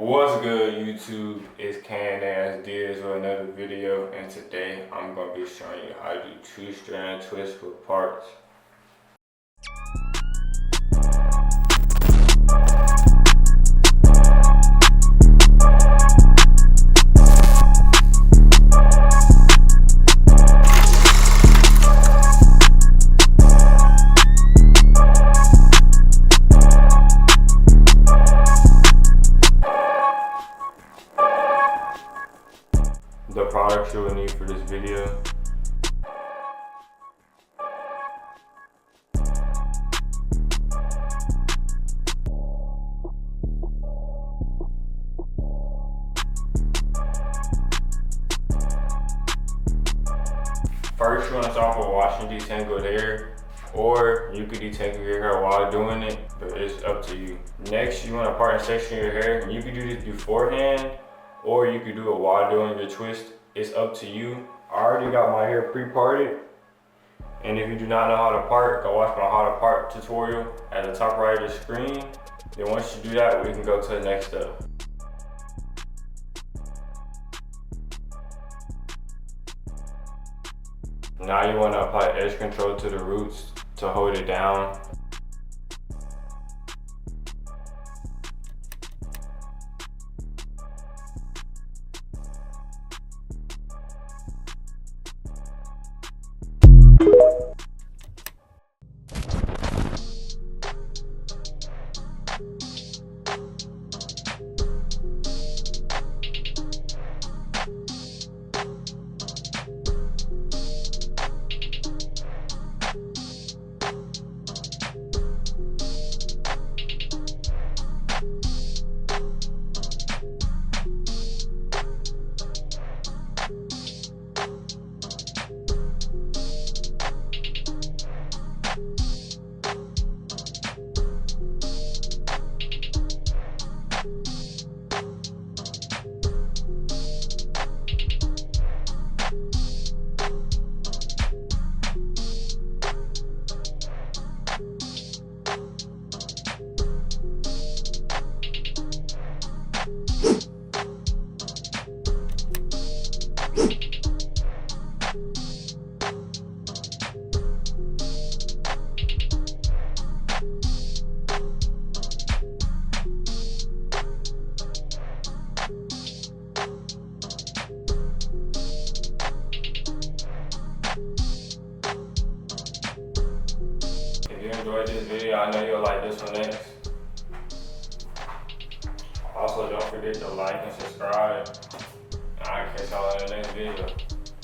What's good, YouTube? It's Can Ass Diz with another video, and today I'm gonna be showing you how to do 2-strand twists with parts. The products you will need for this video: first, you want to start with washing detangled hair, or you could detangle your hair while doing it, but it's up to you. Next, you want to part and section your hair. You could do this beforehand, or you could do it while doing your twist. It's up to you. I already got my hair pre-parted, and if you do not know how to part, go watch my how to part tutorial at the top right of the screen. Then once you do that, we can go to the next step. Now you want to apply edge control to the roots to hold it down. If you enjoyed this video, I know you'll like this one next. Also, don't forget to like and subscribe. I'll catch y'all in the next video.